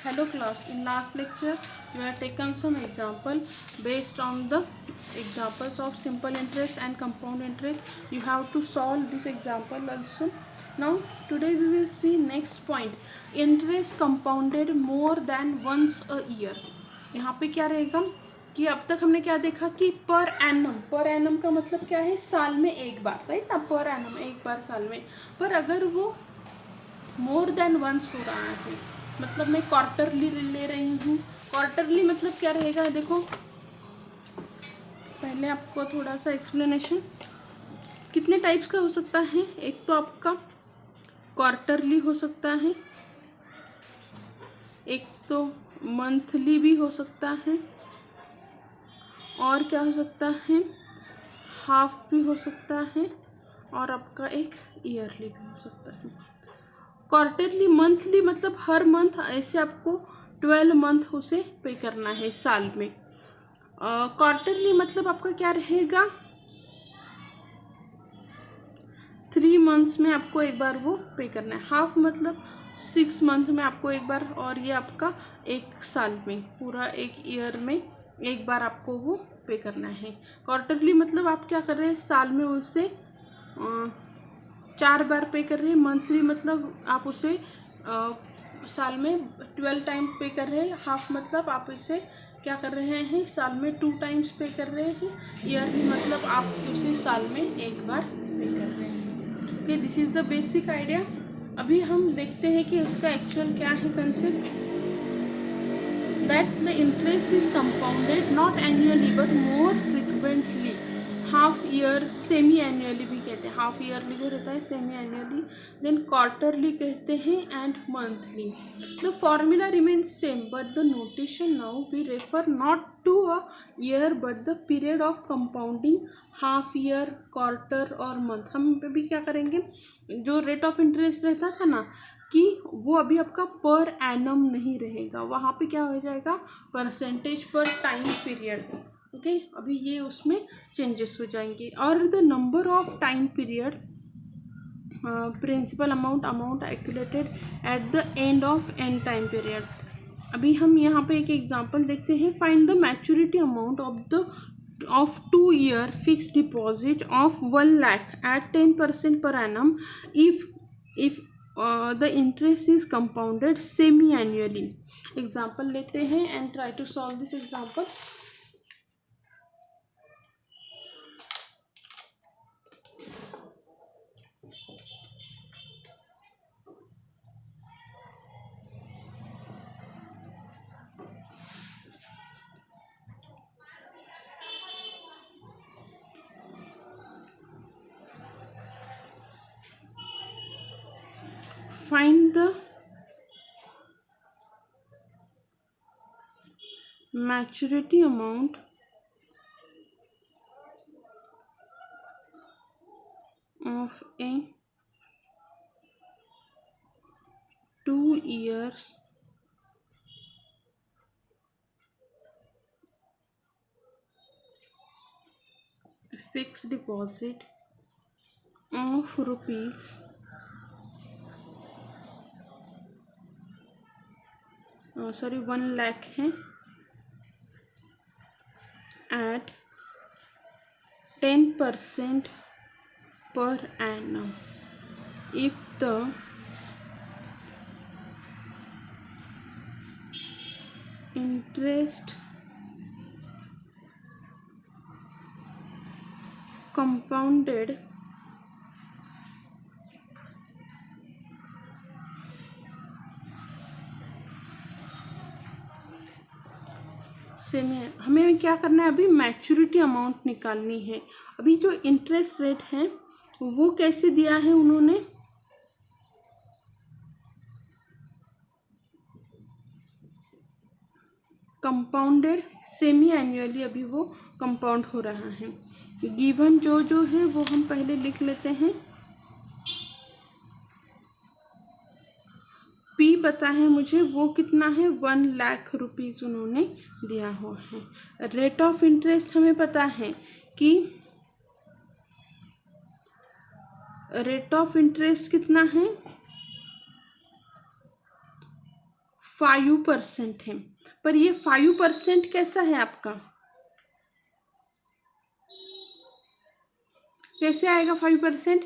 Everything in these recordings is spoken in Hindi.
Hello class, in last lecture we have taken some example based on the examples of simple interest and compound interest. You have to solve this example also. Now today we will see next point, interest compounded more than once a year. यहाँ पे क्या रहेगा कि अब तक हमने क्या देखा कि पर एनम का मतलब क्या है, साल में एक बार, राइट ना, पर एनम एक बार साल में। पर अगर वो मोर देन वंस हो रहा है, मतलब मैं क्वार्टरली ले रही हूँ। क्वार्टरली मतलब क्या रहेगा, देखो पहले आपको थोड़ा सा एक्सप्लेनेशन। कितने टाइप्स का हो सकता है, एक तो आपका क्वार्टरली हो सकता है, एक तो मंथली भी हो सकता है, और क्या हो सकता है, हाफ भी हो सकता है, और आपका एक ईयरली भी हो सकता है। क्वार्टरली, मंथली मतलब हर मंथ, ऐसे आपको 12 मंथ उसे पे करना है साल में। क्वार्टरली मतलब आपका क्या रहेगा, 3 मंथ्स में आपको एक बार वो पे करना है। हाफ मतलब 6 मंथ में आपको एक बार, और ये आपका एक साल में, पूरा एक ईयर में एक बार आपको वो पे करना है। क्वार्टरली मतलब आप क्या कर रहे हैं, साल में उसे 4 बार पे कर रहे हैं। मंथली मतलब आप उसे साल में 12 टाइम पे कर रहे हैं। हाफ मतलब आप इसे क्या कर रहे हैं, साल में 2 टाइम्स पे कर रहे हैं। ईयरली मतलब आप उसे साल में एक बार पे कर रहे हैं। Okay, this is the basic idea. अभी हम देखते हैं कि इसका एक्चुअल क्या है concept. That the interest is compounded not annually but more frequently, half year, semi annually भी कहते हैं। हाफ ईयरली जो रहता है सेमी एनुअली, देन क्वार्टरली कहते हैं, and monthly. The formula remains same but the notation now we refer not to a year but the period of compounding, half year, quarter और मंथ। हम भी क्या करेंगे, जो रेट ऑफ इंटरेस्ट रहता था ना, कि वो अभी आपका पर एनम नहीं रहेगा, वहाँ पे क्या हो जाएगा, परसेंटेज पर टाइम पीरियड। ओके, अभी ये उसमें चेंजेस हो जाएंगे। और the number of time period, principal amount accumulated at the end of n time period. अभी हम यहाँ पे एक एग्जांपल देखते हैं। Find the maturity amount of 2-year fixed deposit of 1 lakh at 10% per annum if the interest is compounded semi-annually. Example लेते हैं and try to solve this example. Find the maturity amount of a 2 years fixed deposit of rupees 1 lakh है, at 10% per annum if the interest compounded semi. हमें क्या करना है, अभी मैच्योरिटी अमाउंट निकालनी है। अभी जो इंटरेस्ट रेट है वो कैसे दिया है उन्होंने, कंपाउंडेड सेमी एनुअली, अभी वो कंपाउंड हो रहा है। गिवन जो है वो हम पहले लिख लेते हैं। पी पता है मुझे, वो कितना है, 1 लाख रुपीज़ उन्होंने दिया हुआ है। रेट ऑफ इंटरेस्ट हमें पता है कि रेट ऑफ इंटरेस्ट कितना है, 5% है, पर ये 5% कैसा है आपका, कैसे आएगा 5%?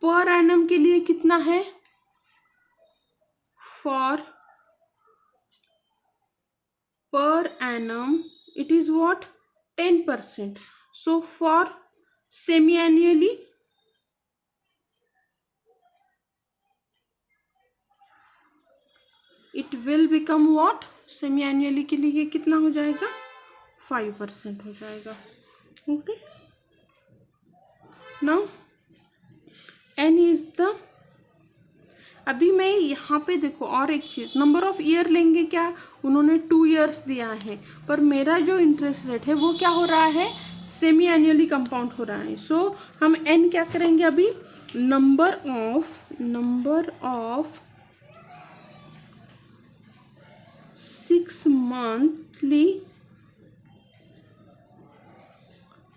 पर एनम के लिए कितना है, for per annum it is what, 10%. So for semi-annually it will become what, semi-annually के लिए कितना हो जाएगा, 5% हो जाएगा. Okay, now n is the, अभी मैं यहाँ पे देखो और एक चीज़, नंबर ऑफ ईयर लेंगे क्या, उन्होंने 2 ईयर्स दिया है, पर मेरा जो इंटरेस्ट रेट है वो क्या हो रहा है, सेमी एनुअली कंपाउंड हो रहा है. सो हम एन क्या करेंगे अभी, नंबर ऑफ 6 मंथली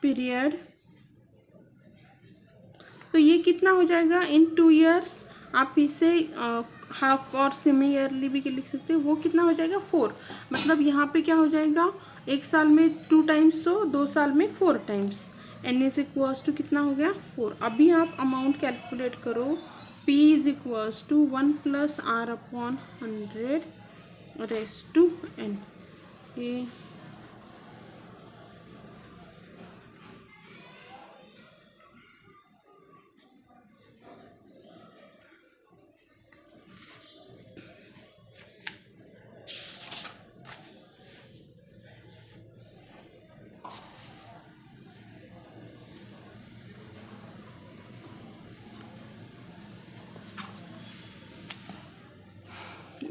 पीरियड. तो ये कितना हो जाएगा इन 2 ईयर्स, आप इसे हाफ और सेमी ईयरली भी लिख सकते हैं, वो कितना हो जाएगा 4. मतलब यहाँ पे क्या हो जाएगा, 1 साल में 2 टाइम्स, तो 2 साल में 4 times. N is equals to कितना हो गया 4. अभी आप अमाउंट कैलकुलेट करो, P is equals to 1 + R/100 raise to n. ये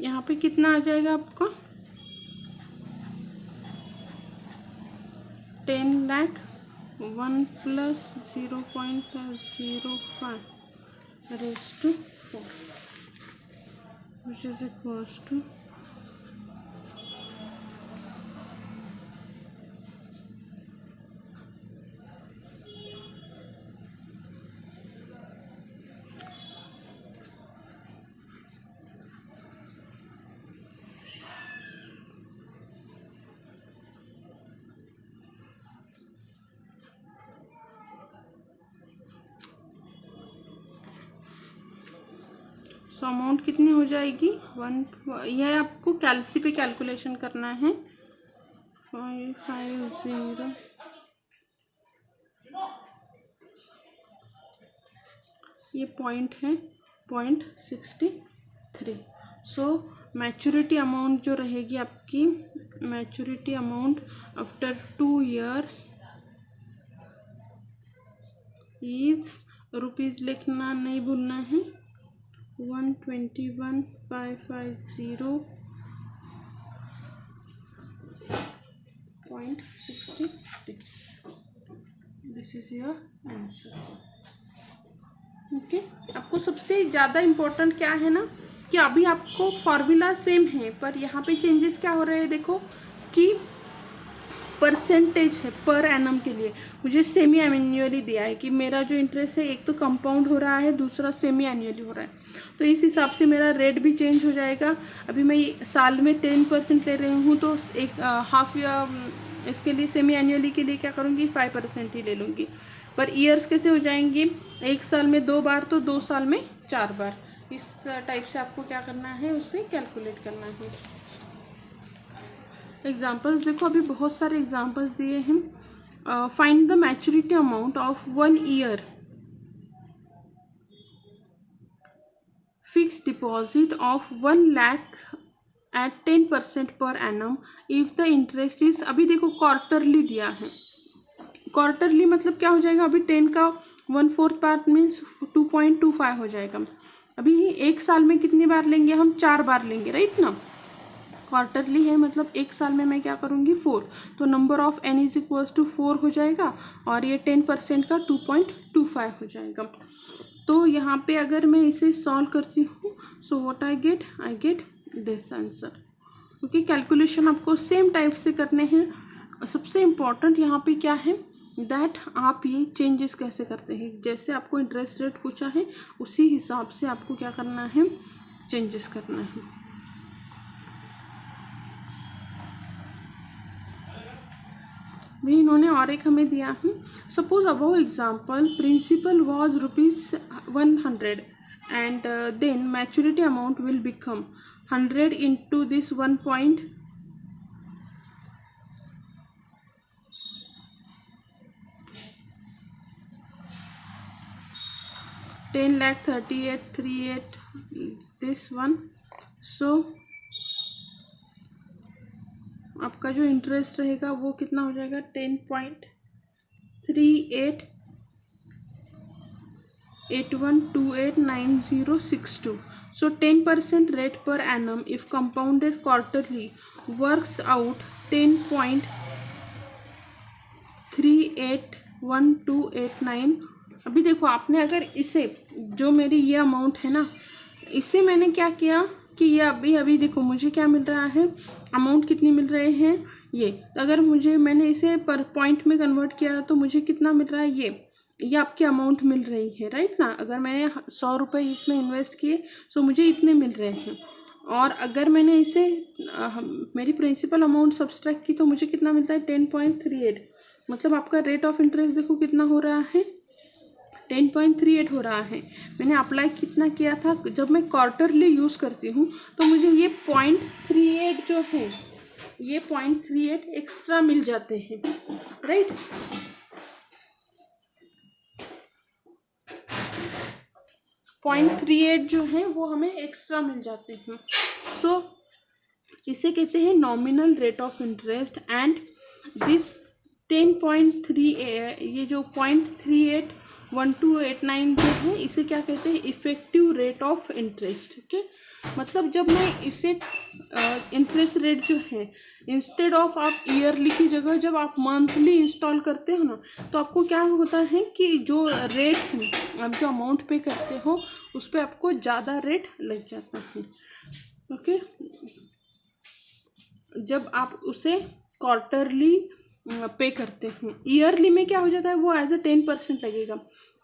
यहाँ पे कितना आ जाएगा आपका, 10 lakh 1 + 0.05 raise to 4 which is equals to amount कितनी हो जाएगी 1. यह आपको कैलसी पे कैलकुलेशन करना है, 550, ये पॉइंट है 0.63. सो मैच्योरिटी अमाउंट जो रहेगी आपकी, maturity amount after 2 years is, rupees लिखना नहीं भूलना है, 121,550.63. This is your answer. Okay, आपको सबसे ज़्यादा इम्पोर्टेंट क्या है ना, कि अभी आपको फॉर्मूला सेम है, पर यहाँ पे चेंजेस क्या हो रहे हैं, देखो कि परसेंटेज है पर एनम के लिए मुझे सेमी एनुअली दिया है, कि मेरा जो इंटरेस्ट है एक तो कंपाउंड हो रहा है, दूसरा सेमी एनुअली हो रहा है, तो इस हिसाब से मेरा रेट भी चेंज हो जाएगा. अभी मैं साल में 10% ले रही हूँ, तो एक हाफ ईयर इसके लिए सेमी एनुअली के लिए क्या करूँगी 5% ही ले लूँगी. पर ईयर्स कैसे हो जाएंगे, 1 साल में 2 बार, तो 2 साल में 4 बार. इस टाइप से आपको क्या करना है, उसे कैलकुलेट करना है. एग्जाम्पल्स देखो, अभी बहुत सारे एग्जाम्पल्स दिए हैं. Find the maturity amount of 1 year fixed deposit of 1 lakh at 10% per annum if the interest is, अभी देखो क्वार्टरली दिया है, क्वार्टरली मतलब क्या हो जाएगा, अभी 10 का 1/4 पार्ट मीन्स 2.25 हो जाएगा. अभी 1 साल में कितनी बार लेंगे हम, 4 बार लेंगे, राइट ना. क्वार्टरली है मतलब 1 साल में मैं क्या करूँगी 4, तो number of n is equals to 4 हो जाएगा, और ये 10% का 2.25 हो जाएगा. तो यहाँ पे अगर मैं इसे सॉल्व करती हूँ, so what I get this answer. Okay, calculation आपको सेम टाइप से करने हैं. सबसे इम्पॉर्टेंट यहाँ पे क्या है, दैट आप ये चेंजेस कैसे करते हैं, जैसे आपको इंटरेस्ट रेट पूछा है उसी हिसाब से आपको क्या करना है, चेंजेस करना है. भी इन्होंने और एक हमें दिया है, suppose above example principal was ₹100 and then maturity amount will become 100 into this 10,38,38 this one. So आपका जो इंटरेस्ट रहेगा वो कितना हो जाएगा 10.3881289062. So 10% rate per annum if compounded quarterly works out 10.381289. अभी देखो आपने अगर इसे जो मेरी ये अमाउंट है ना, इसे मैंने क्या किया कि ये अभी देखो मुझे क्या मिल रहा है, अमाउंट कितनी मिल रहे हैं ये, अगर मैंने इसे पर पॉइंट में कन्वर्ट किया तो मुझे कितना मिल रहा है ये आपकी अमाउंट मिल रही है, राइट ना। अगर मैंने 100 रुपये इसमें इन्वेस्ट किए तो मुझे इतने मिल रहे हैं, और अगर मैंने इसे मेरी प्रिंसिपल अमाउंट सब्सट्रैक्ट की तो मुझे कितना मिलता है 10.38. मतलब आपका रेट ऑफ इंटरेस्ट देखो कितना हो रहा है 10.38 हो रहा है। मैंने अप्लाई कितना किया था, जब मैं क्वार्टरली यूज़ करती हूँ तो मुझे ये 0.38 जो है ये 0.38 एक्स्ट्रा मिल जाते हैं, राइट। 0.38 जो है वो हमें एक्स्ट्रा मिल जाते हैं। सो इसे कहते हैं nominal rate of interest, and this 10.3 ये जो 0.381289 जो है इसे क्या कहते हैं effective rate of interest. Okay, मतलब जब मैं इसे इंटरेस्ट रेट जो है इंस्टेड ऑफ आप ईयरली की जगह जब आप मंथली इंस्टॉल करते हो ना, तो आपको क्या होता है कि जो रेट है आप जो अमाउंट पे करते हो उस पर आपको ज़्यादा रेट लग जाता है। ओके, जब आप उसे क्वार्टरली पे करते हैं, ईयरली में क्या हो जाता है वो एज ए 10% लगेगा,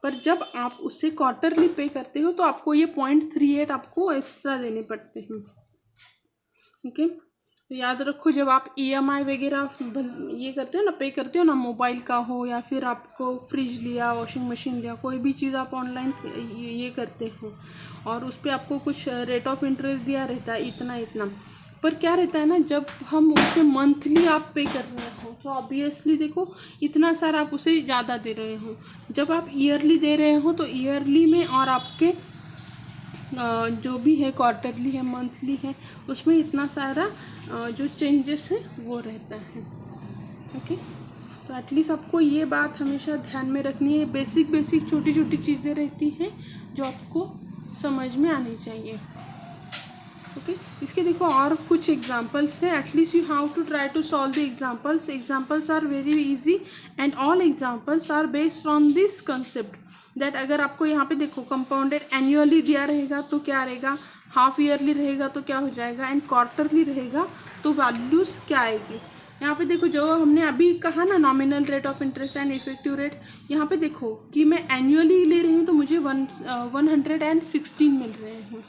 पर जब आप उससे क्वार्टरली पे करते हो तो आपको ये 0.38 आपको एक्स्ट्रा देने पड़ते हैं। ओके, तो याद रखो जब आप EMI वगैरह ये करते हो ना, पे करते हो ना, मोबाइल का हो या फिर आपको फ्रिज लिया, वॉशिंग मशीन लिया, कोई भी चीज़ आप ऑनलाइन ये करते हो और उस पर आपको कुछ रेट ऑफ इंटरेस्ट दिया रहता है इतना, पर क्या रहता है ना, जब हम उसे मंथली आप पे कर रहे हो तो ऑब्वियसली देखो इतना सारा आप उसे ज़्यादा दे रहे हो। जब आप ईयरली दे रहे हो तो ईयरली में और आपके जो भी है क्वार्टरली है, मंथली है, उसमें इतना सारा जो चेंजेस है वो रहता है। ओके, तो एटलीस्ट आपको ये बात हमेशा ध्यान में रखनी है। बेसिक छोटी छोटी चीज़ें रहती हैं जो आपको समझ में आनी चाहिए। ओके, इसके देखो और कुछ एग्जाम्पल्स है, at least you have to try to solve the examples. Examples are very easy and all examples are based on this concept that अगर आपको यहाँ पे देखो कंपाउंडेड एनुअली दिया रहेगा तो क्या रहेगा, हाफ ईयरली रहेगा तो क्या हो जाएगा, एंड क्वार्टरली रहेगा तो वैल्यूज़ क्या आएगी। यहाँ पे देखो जो हमने अभी कहा ना nominal rate of interest and effective rate, यहाँ पे देखो कि मैं एनुअली ले रही हूँ तो मुझे 116 मिल रहे हैं।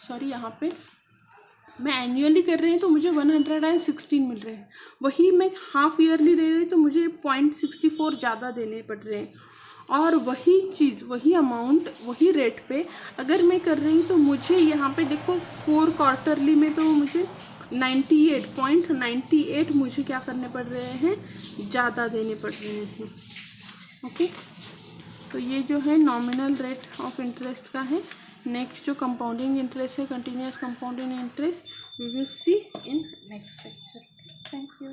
सॉरी, यहाँ पे मैं एनुअली कर रही हूँ तो मुझे 116 मिल रहे हैं। वही मैं हाफ ईयरली ले रही हूँ तो मुझे 0.64 ज़्यादा देने पड़ रहे हैं। और वही चीज़, वही अमाउंट, वही रेट पे अगर मैं कर रही हूँ तो मुझे यहाँ पे देखो 4 क्वार्टरली में तो मुझे 98.98 मुझे क्या करने पड़ रहे हैं, ज़्यादा देने पड़ रहे हैं। ओके, तो ये जो है नॉमिनल रेट ऑफ इंटरेस्ट का है। नेक्स्ट जो कंपाउंडिंग इंटरेस्ट है, continuous compounding interest, we will see in next lecture. Thank you.